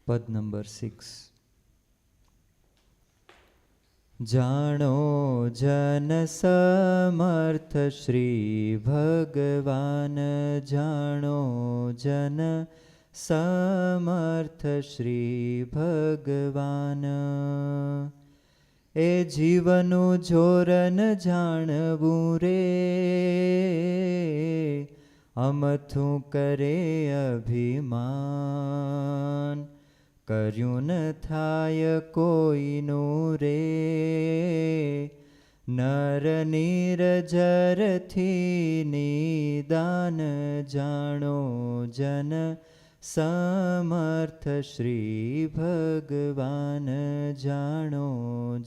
પદ નંબર 6. જાણો જન સમર્થ શ્રી ભગવાન, જાણો જન સમર્થ શ્રી ભગવાન. એ જીવનું જોરન જાણવું રે, અમથું કરે અભિમાન. કર્યું ન થાય કોઈનું રે, નર નિરજરથી નિદાન. જાણો જન સમર્થ શ્રી ભગવાન, જાણો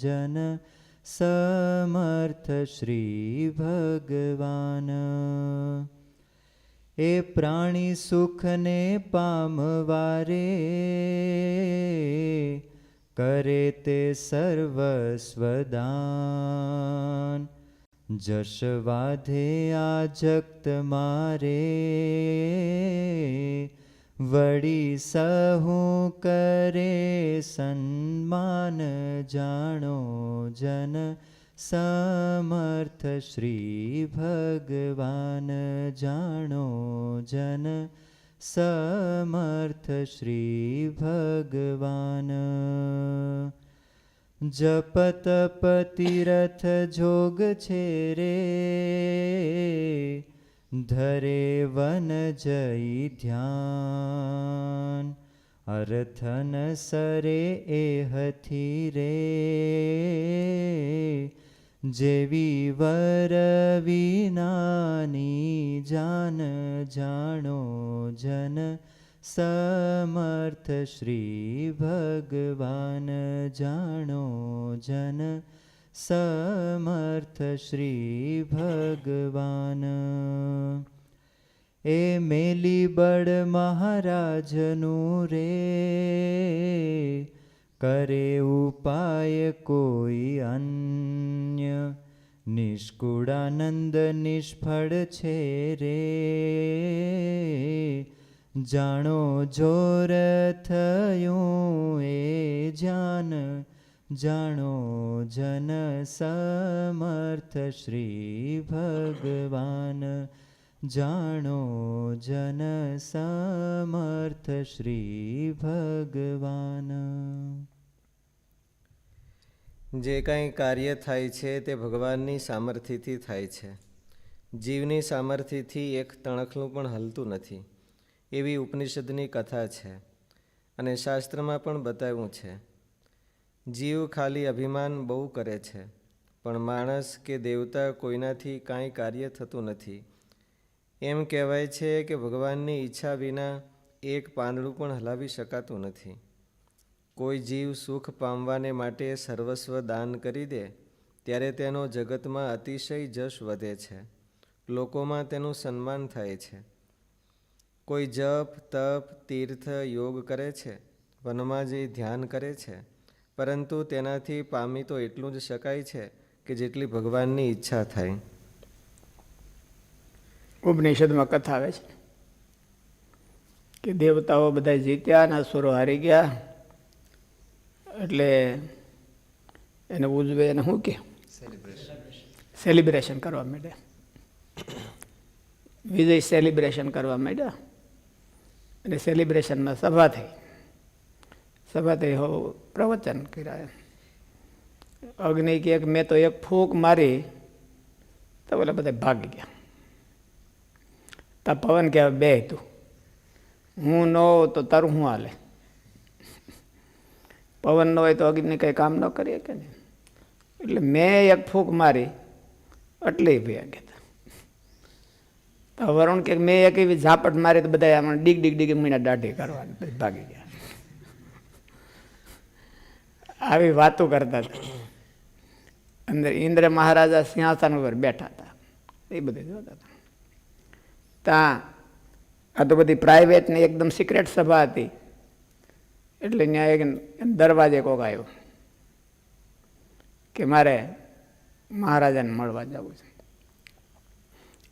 જન સમર્થ શ્રી ભગવાન. એ પ્રાણી સુખને પામવારે, કરે તે સર્વસ્વદાન. જશ વાધે આ જગત મારે, વળી સહુ કરે સન્માન. જાણો જન સમર્થ શ્રી ભગવાન, જાણો જન સમર્થ શ્રી ભગવાન. જપ તપ તીરથ જોગ છે રે, ધરે વન જઈ ધ્યાન. અર્થન સરે એહથી રે, જેવી વર વિનાની જાન. જાણો જન સમર્થ શ્રી ભગવાન, જાણો જન સમર્થ શ્રી ભગવાન. એ મેલી બળ મહારાજનું રે, કરે ઉપાય કોઈ અન્ય. નિષ્કુળાનંદ નિષ્ફળ છે રે, જાણો જોર થયું એ જાન. જાણો જન સમર્થ શ્રી ભગવાન, જાણો જન સમર્થ શ્રી ભગવાન. જે કાંઈ કાર્ય થાય છે તે ભગવાનની સામર્થ્યથી થાય છે. જીવની સામર્થ્યથી એક તણખલું પણ હલતું નથી, એવી ઉપનિષદની કથા છે અને શાસ્ત્રમાં પણ બતાવ્યું છે. જીવ ખાલી અભિમાન બહુ કરે છે, પણ માણસ કે દેવતા કોઈનાથી કાંઈ કાર્ય થતું નથી. એમ કહેવાય છે કે ભગવાનની ઈચ્છા વિના એક પાંદડું પણ હલાવી શકાતું નથી. કોઈ જીવ સુખ પામવાને માટે સર્વસ્વ દાન કરી દે ત્યારે તેનો જગતમાં અતિશય જશ વધે છે, લોકોમાં તેનું સન્માન થાય છે. કોઈ જપ તપ તીર્થ યોગ કરે છે, વનમાં જઈ ધ્યાન કરે છે, પરંતુ તેનાથી પામી તો એટલું જ શકાય છે કે જેટલી ભગવાનની ઈચ્છા થાય. ઉપનિષદમાં કથા આવે છે કે દેવતાઓ બધા જીત્યા અને અસુરો હારી ગયા, એટલે એને ઉજવે એને શું કે સેલિબ્રેશન કરવા માંડ્યા. વિજય સેલિબ્રેશન કરવા માંડ્યા અને સેલિબ્રેશનમાં સભા થઈ. સભા થઈ હો પ્રવચન કર્યા. અગ્નિ કે મેં તો એક ફૂંક મારી તો ઓલા બધા ભાગી ગયા. તા પવન કહેવાય બે તું, હું ન હોઉં તો તારું શું હાલે. પવન ન હોય તો અગ્નિ કંઈ કામ ન કરીએ કે નહીં. એટલે મેં એક ફૂંક મારી એટલે ભયા ગયા. તો વરુણ કે મેં એક એવી ઝાપટ મારી તો બધા આમાં ડીગ ડીગ ડીગ મીના દાઢી કરવાની, ભાગી ગયા. આવી વાતો કરતા હતા. અંદર ઇન્દ્ર મહારાજા સિંહાસન ઉપર બેઠા હતા, એ બધે જોતા હતા. ત્યાં આ તો બધી પ્રાઇવેટ ને એકદમ સિક્રેટ સભા હતી, એટલે ત્યાં એક દરવાજે કોક આવ્યો કે મારે મહારાજાને મળવા જવું છે.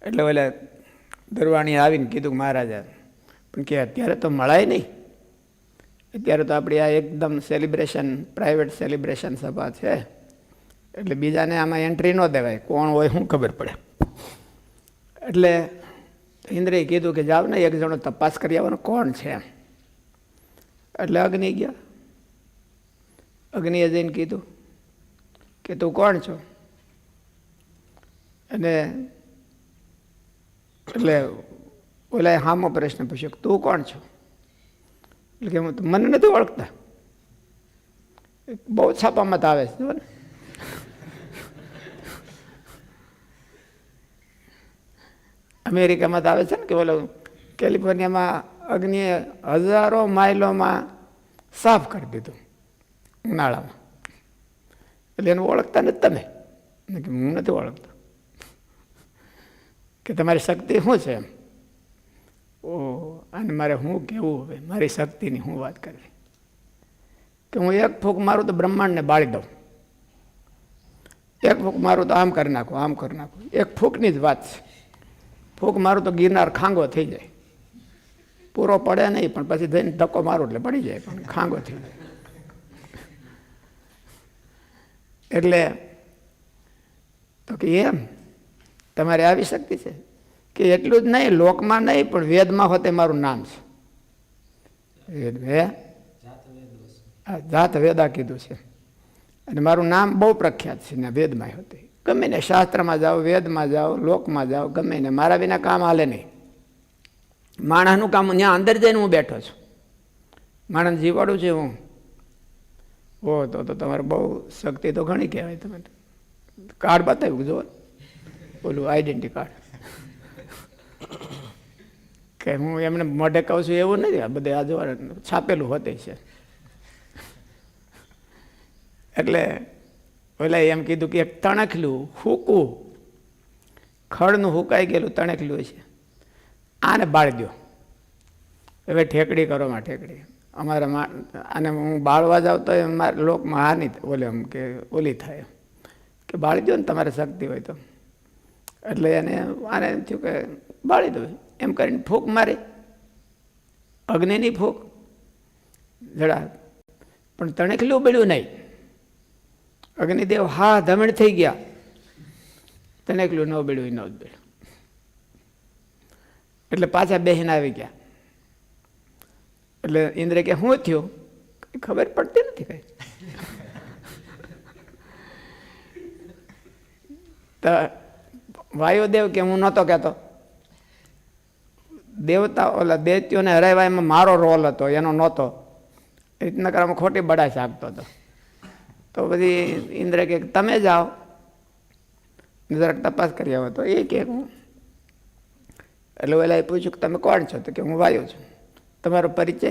એટલે ઓલા દરવાણી આવીને કીધું મહારાજા, પણ કે અત્યારે તો મળાય નહીં, અત્યારે તો આપણી આ એકદમ સેલિબ્રેશન, પ્રાઇવેટ સેલિબ્રેશન સભા છે, એટલે બીજાને આમાં એન્ટ્રી ન દેવાય, કોણ હોય શું ખબર પડે. એટલે ઇન્દ્રએ કીધું કે જાવ ને એક જણો તપાસ કરી આવવાનો કોણ છે. એટલે અગ્નિ ગયા. અગ્નિએ જઈને કીધું કે તું કોણ છો? અને એટલે ઓલા હામો પ્રશ્ન પૂછ્યો કે તું કોણ છો? એટલે કે હું મને નથી ઓળખતા. બહુ છાપામાં આવે છે ને. અમેરિકામાં તો આવે છે ને કે ઓલો કેલિફોર્નિયામાં અગ્નિએ હજારો માઇલોમાં સાફ કરી દીધું ઉનાળામાં. એટલે એને ઓળખતા નથી તમે? કે હું નથી ઓળખતો. કે તમારી શક્તિ શું છે? એમ. ઓ અને મારે શું કહેવું હવે? મારી શક્તિની હું વાત કરવી? કે હું એક ફૂંક મારું તો બ્રહ્માંડને બાળી દઉં, એક ફૂંક મારું તો આમ કરી નાખું, આમ કરી નાખું. એક ફૂંકની જ વાત છે. ફૂંક મારું તો ગિરનાર ખાંગો થઈ જાય. પૂરો પડે નહીં, પણ પછી જઈને ધક્કો મારું એટલે પડી જાય, પણ ખાંગો થઈ જાય. એટલે તો કે એમ તમારે આવી શક્તિ છે? કે એટલું જ નહીં, લોકમાં નહીં પણ વેદમાં હોતે મારું નામ છે. વેદ જાત વેદા કીધું છે, અને મારું નામ બહુ પ્રખ્યાત છે ને વેદમાં હોતે. ગમે ને શાસ્ત્રમાં જાઓ, વેદમાં જાઓ, લોકમાં જાઓ, ગમે ને મારા વિના કામ હાલે નહીં. માણસનું કામ ત્યાં અંદર જઈને હું બેઠો છું, માણસ જીવાડું છે હું. ઓ તો તમારે બહુ શક્તિ તો ઘણી કહેવાય. તમે કાર્ડ બતાવ્યું જો, ઓલું આઈડેન્ટિટી કાર્ડ. કે હું એમને મોઢે કહું છું એવું નથી, આ બધે આ જોવા છાપેલું હોતે છે. એટલે ઓલા એમ કીધું કે એક તણખલું હૂકું, ખડનું હુકાઈ ગયેલું તણખલું છે, આને બાળી દો. હવે ઠેકડી કરો માં ઠેકડી. અમારા આને હું બાળવા જાઉં તો મારા લોકમાં હાની ઓલે એમ કે ઓલી થાય, કે બાળી દો ને તમારે શક્તિ હોય તો. એટલે એને આને એમ થયું કે બાળી દો. એમ કરીને ફૂંક મારી, અગ્નિની ફૂંક જરા, પણ તણખલું બળ્યું નહીં. અગ્નિદેવ હા ધમણ થઈ ગયા, તણખલું ન બળ્યું, ન જ બળ્યું. એટલે પાછા બેહીને આવી ગયા. એટલે ઇન્દ્ર કે શું થયું? કઈ ખબર પડતી નથી કઈ. તો વાયુદેવ કે હું નહોતો કહેતો, દેવતા ઓલા દૈત્યોને હરાવ્યા એમાં મારો રોલ હતો, એનો નહોતો. એ રીતના કરવામાં ખોટી બડાશ આપતો હતો. તો પછી ઇન્દ્ર કે તમે જાઓ જરાક તપાસ કરી આવો. તો એ કે હું. એટલે ઓલા પૂછ્યું કે તમે કોણ છો? તો કે હું વાયુ છું. તમારો પરિચય?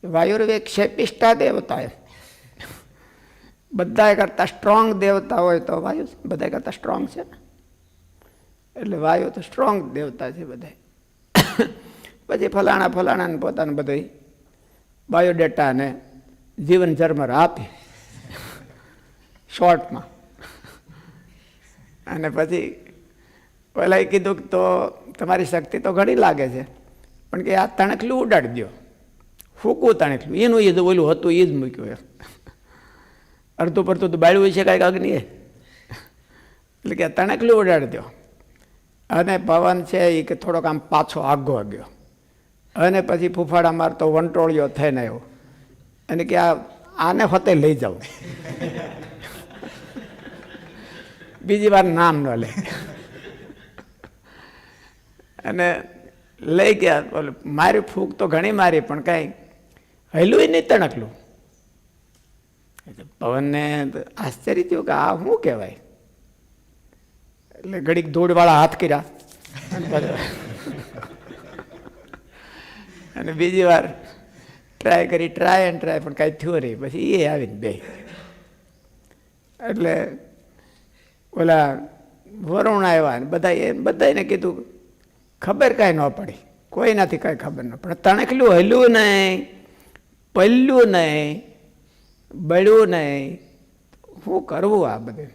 વાયુર્વે ક્ષેપિષ્ઠા દેવતા. એમ બધા કરતા સ્ટ્રોંગ દેવતા હોય તો વાયુ છે, બધા કરતા સ્ટ્રોંગ છે ને. એટલે વાયુ તો સ્ટ્રોંગ દેવતા છે બધા. પછી ફલાણા ફલાણાને પોતાનું બધું બાયોડેટા ને જીવન જર્મર આપી શોર્ટમાં. અને પછી પહેલાં કીધું કે તો તમારી શક્તિ તો ઘણી લાગે છે, પણ કે આ તણખલું ઉડાડી દો. ફૂકવું તણખલું, એનું એ ઓલું હતું એ જ મૂક્યું. એમ અડધું પડતું તો બાળ્યું છે કાંઈક અગ્નિએ. એટલે કે તણખલું ઉડાડી દો. અને પવન છે એ કે થોડોક આમ પાછો આઘો ગયો, અને પછી ફૂફાડા મારતો વંટોળિયો થઈને આવ્યો. અને કે આને હોતે લઈ જાઉં, બીજી વાર નામ ન લે. અને લઈ ગયા. બોલે મારી ફૂંક તો ઘણી મારી, પણ કાંઈ હૈલું નહીં તણખલું. પવનને આશ્ચર્ય થયું કે આ શું કહેવાય. એટલે ઘડીક ધૂળવાળા હાથ કર્યા, અને બીજી વાર ટ્રાય કરી, ટ્રાય એન્ડ ટ્રાય, પણ કાંઈ થયું નહીં. પછી એ આવીને બે. એટલે ઓલા વરુણ આવ્યા, બધાને કીધું. ખબર કાંઈ ન પડી, કોઈનાથી કાંઈ ખબર ન પડે. તણખલું હલ્યું નહીં, પલ્યું નહીં, બળ્યું નહીં. શું કરવું આ બધું?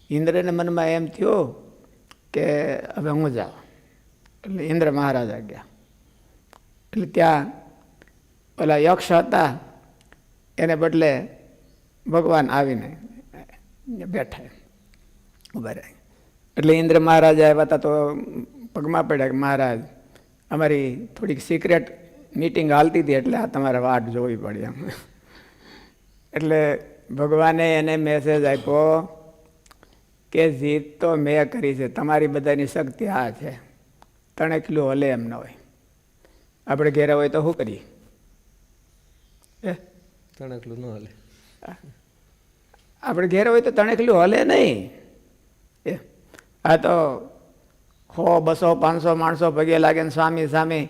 ઇન્દ્રને મનમાં એમ થયું કે હવે હું જાઉં. એટલે ઇન્દ્ર મહારાજા ગયા. એટલે ત્યાં ઓલા યક્ષ હતા એને બદલે ભગવાન આવીને બેઠા ઉભા રહ્યા. એટલે ઇન્દ્ર મહારાજ આવ્યા હતા તો પગમાં પડ્યા કે મહારાજ અમારી થોડીક સિક્રેટ મીટિંગ હાલતી હતી એટલે આ તમારે વાટ જોવી પડી એમ. એટલે ભગવાને એને મેસેજ આપ્યો કે જીત તો મેં કરી છે, તમારી બધાની શક્તિ આ છે, તણેકલું હલે એમ ન હોય. આપણે ઘેરા હોય તો શું કરીએ? તણકલું ન હાલે. આપણે ઘેર હોય તો તણેકલું હલે નહીં. આ તો 100, 200, 500 માણસો પગે લાગે ને સ્વામી સ્વામી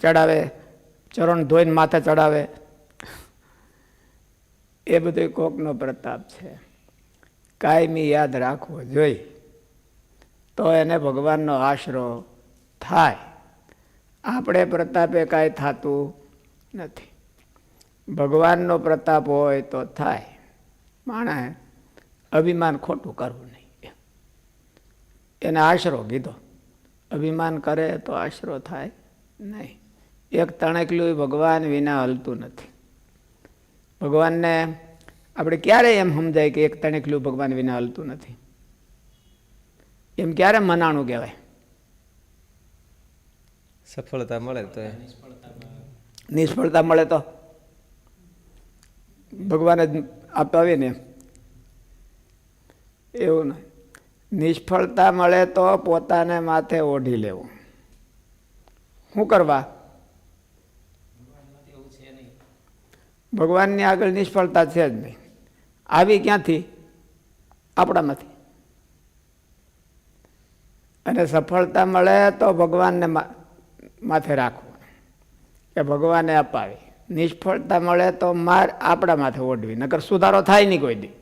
ચડાવે, ચરણ ધોઈને માથે ચડાવે. એ બધું કોકનો પ્રતાપ છે. કાયમી યાદ રાખવો જોઈએ તો એને ભગવાનનો આશરો થાય. આપણે પ્રતાપે કાંઈ થતું નથી. ભગવાનનો પ્રતાપ હોય તો થાય. માણસે અભિમાન ખોટું કરવું નહીં. એને આશરો કીધો. અભિમાન કરે તો આશરો થાય નહીં. એક તણેકલું ભગવાન વિના હલતું નથી. ભગવાનને આપણે ક્યારે એમ સમજાય કે એક તણેકલું ભગવાન વિના હલતું નથી? એમ ક્યારે મનાણું કહેવાય? સફળતા મળે તો, નિષ્ફળતા મળે તો ભગવાન જ અપાવે ને એવું નહીં. નિષ્ફળતા મળે તો પોતાને માથે ઓઢી લેવું. શું કરવા? ભગવાનની આગળ નિષ્ફળતા છે જ નહીં. આવી ક્યાંથી? આપણામાંથી. અને સફળતા મળે તો ભગવાનને માથે રાખવું કે ભગવાને અપાવી. નિષ્ફળતા મળે તો આપણા માથે ઓઢવી, નકર સુધારો થાય નહીં કોઈ દી.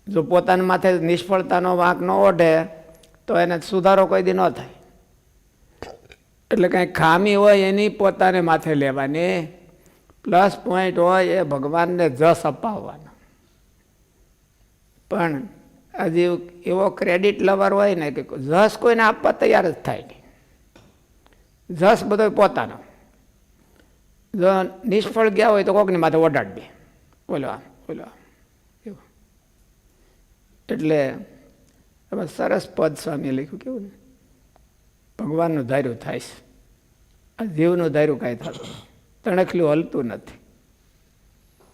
જો પોતાના માથે નિષ્ફળતાનો વાંક ન ઓઢે તો એને સુધારો કોઈ દી ન થાય. એટલે કંઈ ખામી હોય એની પોતાને માથે લેવાની, પ્લસ પોઈન્ટ હોય એ ભગવાનને જસ અપાવવાનો. પણ હજી એવો ક્રેડિટ લવર હોય ને કે જસ કોઈને આપવા તૈયાર જ થાય નહીં. જસ બધો પોતાનો. જો નિષ્ફળ ગયા હોય તો કોકની માથે ઓઢાડવી, બોલો આમ બોલો આમ એવું. એટલે હવે સરસ પદ સ્વામીએ લખ્યું કેવું ને, ભગવાનનું ધાર્યું થાય છે, આ જીવનું ધાર્યું કાંઈ થતું, તણખલું હલતું નથી.